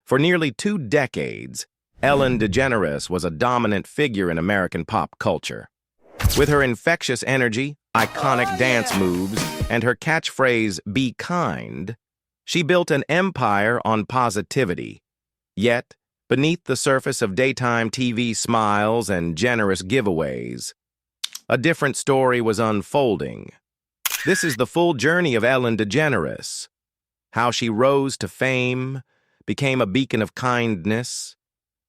For nearly 2 decades, Ellen DeGeneres was a dominant figure in American pop culture. With her infectious energy, iconic dance moves, and her catchphrase, "Be kind," she built an empire on positivity. Yet, beneath the surface of daytime TV smiles and generous giveaways, a different story was unfolding. This is the full journey of Ellen DeGeneres, how she rose to fame, became a beacon of kindness,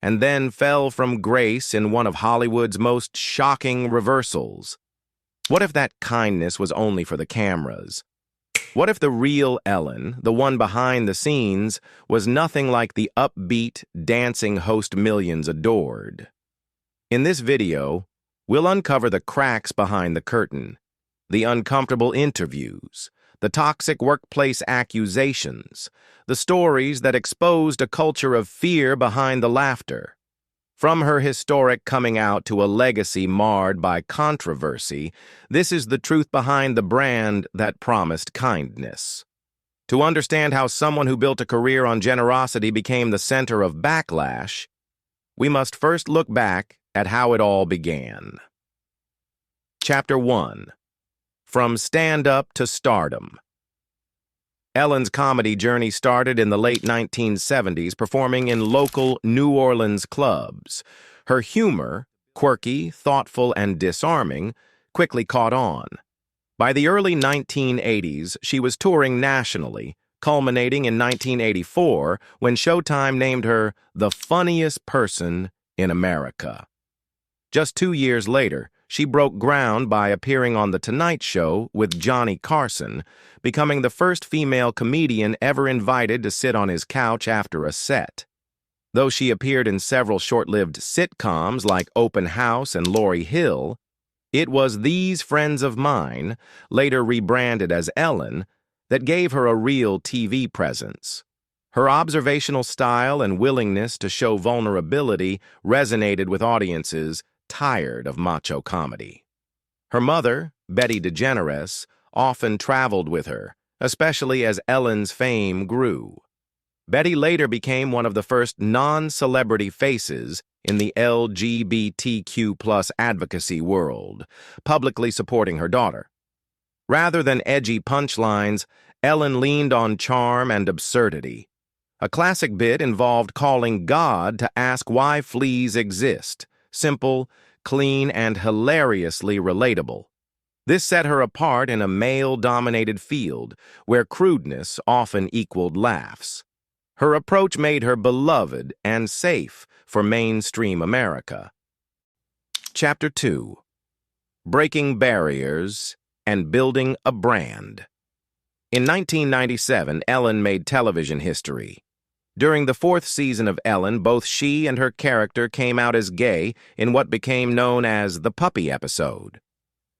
and then fell from grace in one of Hollywood's most shocking reversals. What if that kindness was only for the cameras? What if the real Ellen, the one behind the scenes, was nothing like the upbeat, dancing host millions adored? In this video, we'll uncover the cracks behind the curtain, the uncomfortable interviews, the toxic workplace accusations, the stories that exposed a culture of fear behind the laughter. From her historic coming out to a legacy marred by controversy, this is the truth behind the brand that promised kindness. To understand how someone who built a career on generosity became the center of backlash, we must first look back at how it all began. Chapter 1. From stand-up to stardom. Ellen's comedy journey started in the late 1970s, performing in local New Orleans clubs. Her humor, quirky, thoughtful, and disarming, quickly caught on. By the early 1980s, she was touring nationally, culminating in 1984 when Showtime named her the funniest person in America. Just 2 years later, she broke ground by appearing on The Tonight Show with Johnny Carson, becoming the first female comedian ever invited to sit on his couch after a set. Though she appeared in several short-lived sitcoms like Open House and Lauryn Hill, it was These Friends of Mine, later rebranded as Ellen, that gave her a real TV presence. Her observational style and willingness to show vulnerability resonated with audiences tired of macho comedy. Her mother, Betty DeGeneres, often traveled with her, especially as Ellen's fame grew. Betty later became one of the first non-celebrity faces in the LGBTQ+ advocacy world, publicly supporting her daughter. Rather than edgy punchlines, Ellen leaned on charm and absurdity. A classic bit involved calling God to ask why fleas exist. Simple, clean, and hilariously relatable. This set her apart in a male-dominated field where crudeness often equaled laughs. Her approach made her beloved and safe for mainstream America. Chapter 2. Breaking Barriers and Building a Brand. In 1997, Ellen made television history. During the 4th season of Ellen, both she and her character came out as gay in what became known as the puppy episode.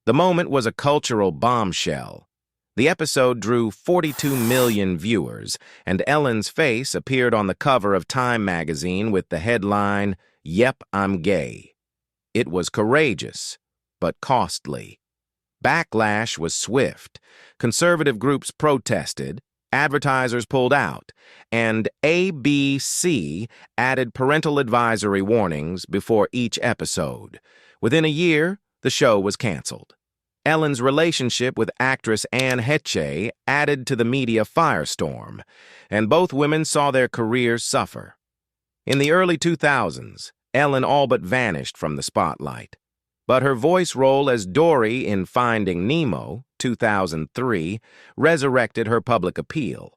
The moment was a cultural bombshell. The episode drew 42 million viewers, and Ellen's face appeared on the cover of Time magazine with the headline, "Yep, I'm Gay." It was courageous, but costly. Backlash was swift. Conservative groups protested, advertisers pulled out, and ABC added parental advisory warnings before each episode. Within a year, the show was canceled. Ellen's relationship with actress Anne Heche added to the media firestorm, and both women saw their careers suffer. In the early 2000s, Ellen all but vanished from the spotlight. But her voice role as Dory in Finding Nemo, 2003, resurrected her public appeal.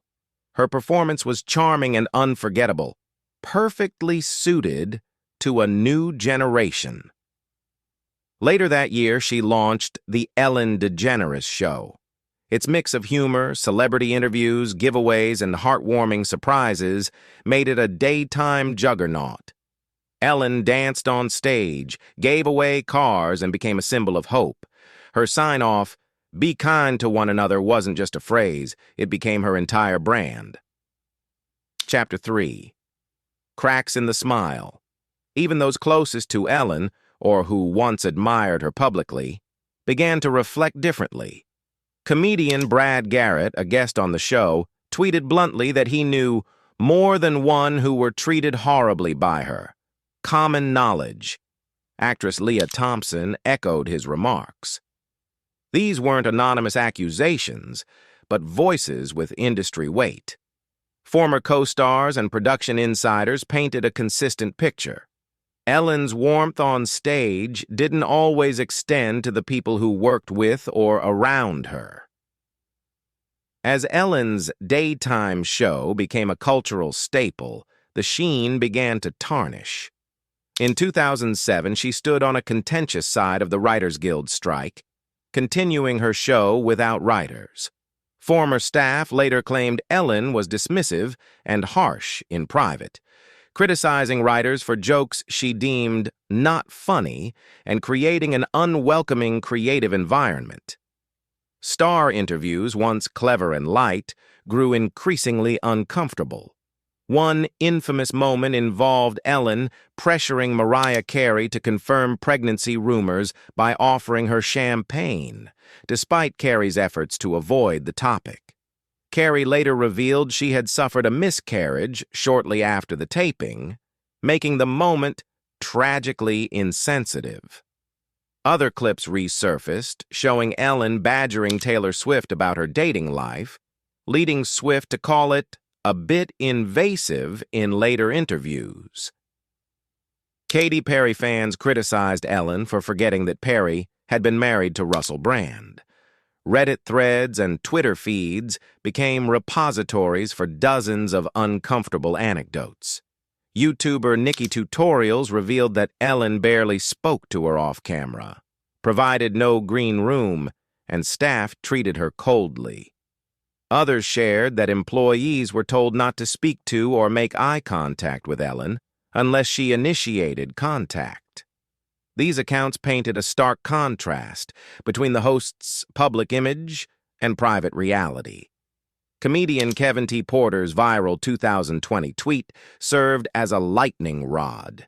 Her performance was charming and unforgettable, perfectly suited to a new generation. Later that year, she launched The Ellen DeGeneres Show. Its mix of humor, celebrity interviews, giveaways, and heartwarming surprises made it a daytime juggernaut. Ellen danced on stage, gave away cars, and became a symbol of hope. Her sign-off, "Be kind to one another," wasn't just a phrase, it became her entire brand. Chapter 3. Cracks in the Smile. Even those closest to Ellen, or who once admired her publicly, began to reflect differently. Comedian Brad Garrett, a guest on the show, tweeted bluntly that he knew more than one who were treated horribly by her. Common knowledge. Actress Leah Thompson echoed his remarks. These weren't anonymous accusations, but voices with industry weight. Former co-stars and production insiders painted a consistent picture. Ellen's warmth on stage didn't always extend to the people who worked with or around her. As Ellen's daytime show became a cultural staple, the sheen began to tarnish. In 2007, she stood on a contentious side of the Writers Guild strike, continuing her show without writers. Former staff later claimed Ellen was dismissive and harsh in private, criticizing writers for jokes she deemed not funny and creating an unwelcoming creative environment. Star interviews, once clever and light, grew increasingly uncomfortable. One infamous moment involved Ellen pressuring Mariah Carey to confirm pregnancy rumors by offering her champagne, despite Carey's efforts to avoid the topic. Carey later revealed she had suffered a miscarriage shortly after the taping, making the moment tragically insensitive. Other clips resurfaced, showing Ellen badgering Taylor Swift about her dating life, leading Swift to call it a bit invasive in later interviews. Katy Perry fans criticized Ellen for forgetting that Perry had been married to Russell Brand. Reddit threads and Twitter feeds became repositories for dozens of uncomfortable anecdotes. YouTuber Nikki Tutorials revealed that Ellen barely spoke to her off-camera, provided no green room, and staff treated her coldly. Others shared that employees were told not to speak to or make eye contact with Ellen unless she initiated contact. These accounts painted a stark contrast between the host's public image and private reality. Comedian Kevin T. Porter's viral 2020 tweet served as a lightning rod.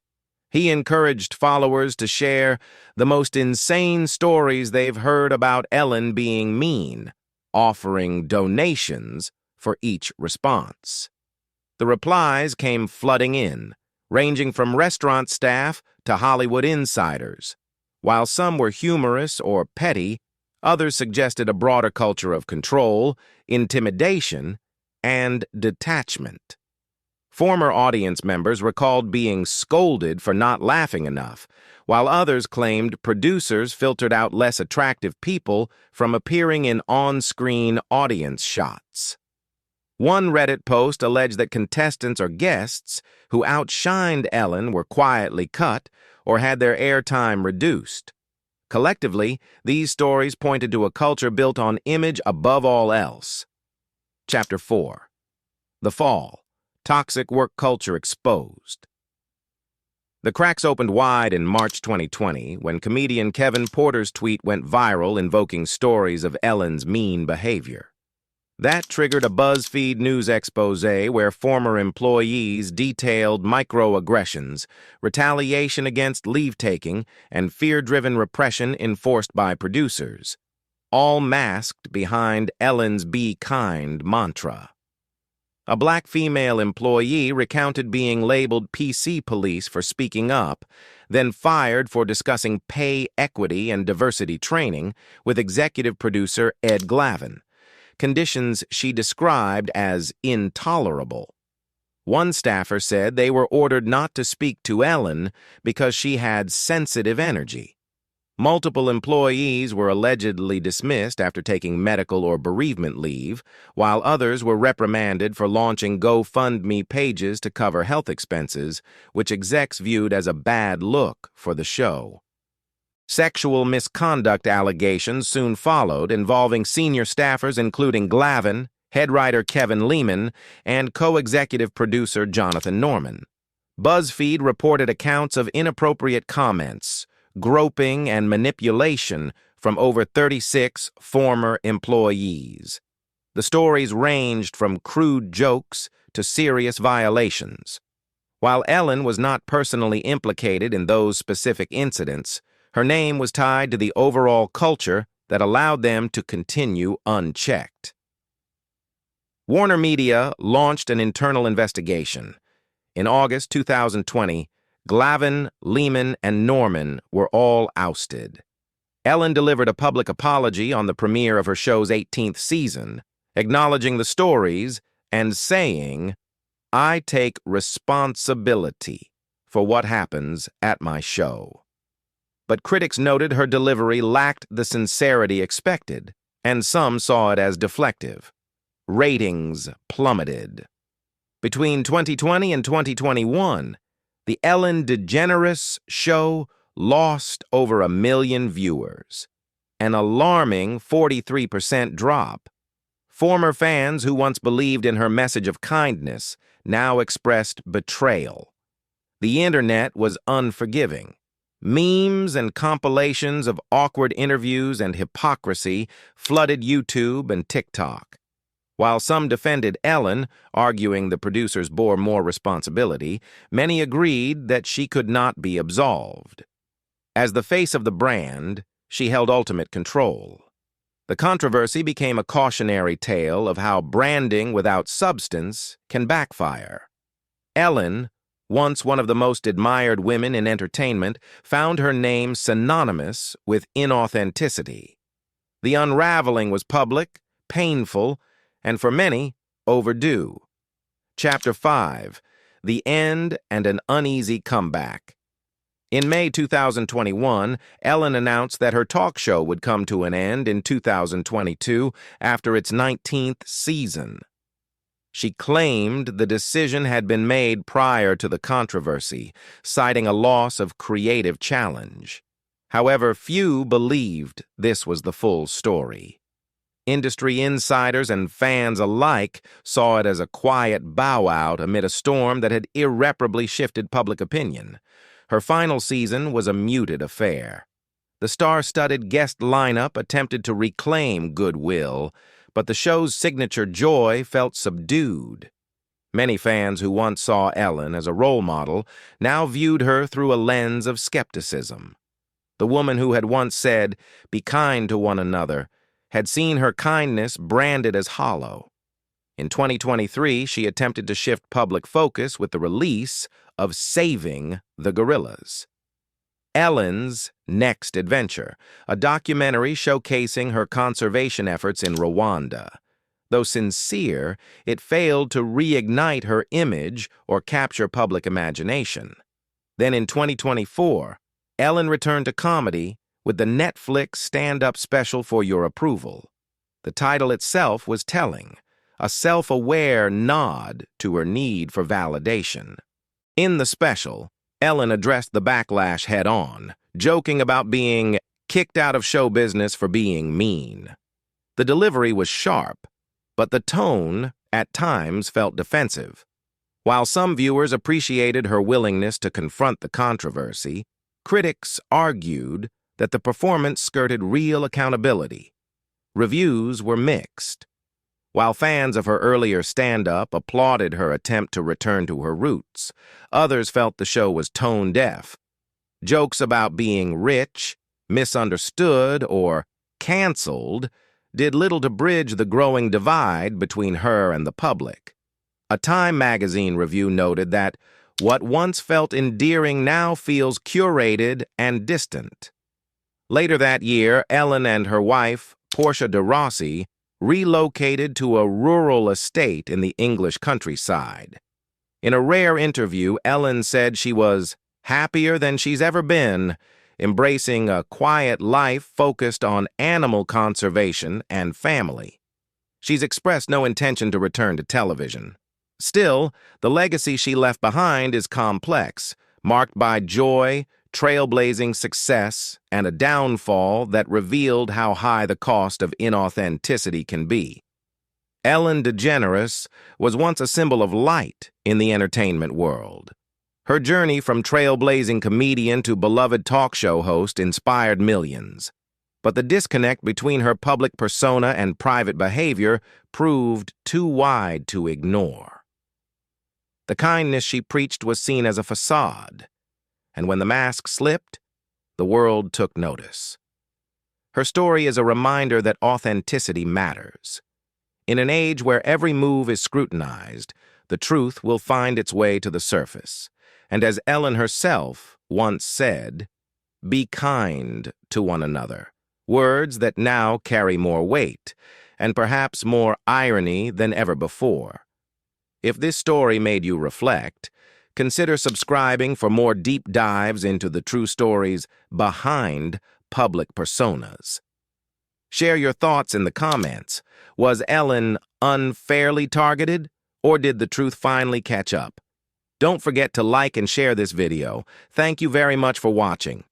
He encouraged followers to share the most insane stories they've heard about Ellen being mean, offering donations for each response. The replies came flooding in, ranging from restaurant staff to Hollywood insiders. While some were humorous or petty, others suggested a broader culture of control, intimidation, and detachment. Former audience members recalled being scolded for not laughing enough, while others claimed producers filtered out less attractive people from appearing in on-screen audience shots. One Reddit post alleged that contestants or guests who outshined Ellen were quietly cut or had their airtime reduced. Collectively, these stories pointed to a culture built on image above all else. Chapter 4. The Fall. Toxic Work Culture Exposed. The cracks opened wide in March 2020 when comedian Kevin Porter's tweet went viral invoking stories of Ellen's mean behavior. That triggered a BuzzFeed news expose where former employees detailed microaggressions, retaliation against leave-taking, and fear-driven repression enforced by producers, all masked behind Ellen's "Be Kind" mantra. A black female employee recounted being labeled PC police for speaking up, then fired for discussing pay equity and diversity training with executive producer Ed Glavin, conditions she described as intolerable. One staffer said they were ordered not to speak to Ellen because she had sensitive energy. Multiple employees were allegedly dismissed after taking medical or bereavement leave, while others were reprimanded for launching GoFundMe pages to cover health expenses, which execs viewed as a bad look for the show. Sexual misconduct allegations soon followed, involving senior staffers including Glavin, head writer Kevin Lehman, and co-executive producer Jonathan Norman. BuzzFeed reported accounts of inappropriate comments, groping, and manipulation from over 36 former employees. The stories ranged from crude jokes to serious violations. While Ellen was not personally implicated in those specific incidents, her name was tied to the overall culture that allowed them to continue unchecked. Warner Media launched an internal investigation. In August 2020, Glavin, Lehman, and Norman were all ousted. Ellen delivered a public apology on the premiere of her show's 18th season, acknowledging the stories and saying, "I take responsibility for what happens at my show." But critics noted her delivery lacked the sincerity expected, and some saw it as deflective. Ratings plummeted. Between 2020 and 2021, the Ellen DeGeneres show lost over 1 million viewers, an alarming 43% drop. Former fans who once believed in her message of kindness now expressed betrayal. The internet was unforgiving. Memes and compilations of awkward interviews and hypocrisy flooded YouTube and TikTok. While some defended Ellen, arguing the producers bore more responsibility, many agreed that she could not be absolved. As the face of the brand, she held ultimate control. The controversy became a cautionary tale of how branding without substance can backfire. Ellen, once one of the most admired women in entertainment, found her name synonymous with inauthenticity. The unraveling was public, painful, and for many, overdue. Chapter 5: The End and an Uneasy Comeback. In May 2021, Ellen announced that her talk show would come to an end in 2022 after its 19th season. She claimed the decision had been made prior to the controversy, citing a loss of creative challenge. However, few believed this was the full story. Industry insiders and fans alike saw it as a quiet bow-out amid a storm that had irreparably shifted public opinion. Her final season was a muted affair. The star-studded guest lineup attempted to reclaim goodwill, but the show's signature joy felt subdued. Many fans who once saw Ellen as a role model now viewed her through a lens of skepticism. The woman who had once said, "Be kind to one another," had seen her kindness branded as hollow. In 2023, she attempted to shift public focus with the release of Saving the Gorillas. Ellen's Next Adventure, a documentary showcasing her conservation efforts in Rwanda. Though sincere, it failed to reignite her image or capture public imagination. Then in 2024, Ellen returned to comedy with the Netflix stand-up special For Your Approval. The title itself was telling, a self-aware nod to her need for validation. In the special, Ellen addressed the backlash head-on, joking about being kicked out of show business for being mean. The delivery was sharp, but the tone, at times, felt defensive. While some viewers appreciated her willingness to confront the controversy, critics argued that the performance skirted real accountability. Reviews were mixed. While fans of her earlier stand-up applauded her attempt to return to her roots, others felt the show was tone-deaf. Jokes about being rich, misunderstood, or canceled did little to bridge the growing divide between her and the public. A Time magazine review noted that what once felt endearing now feels curated and distant. Later that year, Ellen and her wife, Portia de Rossi, relocated to a rural estate in the English countryside. In a rare interview, Ellen said she was happier than she's ever been, embracing a quiet life focused on animal conservation and family. She's expressed no intention to return to television. Still, the legacy she left behind is complex, marked by joy, trailblazing success, and a downfall that revealed how high the cost of inauthenticity can be. Ellen DeGeneres was once a symbol of light in the entertainment world. Her journey from trailblazing comedian to beloved talk show host inspired millions. But the disconnect between her public persona and private behavior proved too wide to ignore. The kindness she preached was seen as a facade, and when the mask slipped, the world took notice. Her story is a reminder that authenticity matters. In an age where every move is scrutinized, the truth will find its way to the surface. And as Ellen herself once said, "Be kind to one another." Words that now carry more weight, and perhaps more irony than ever before. If this story made you reflect, consider subscribing for more deep dives into the true stories behind public personas. Share your thoughts in the comments. Was Ellen unfairly targeted, or did the truth finally catch up? Don't forget to like and share this video. Thank you very much for watching.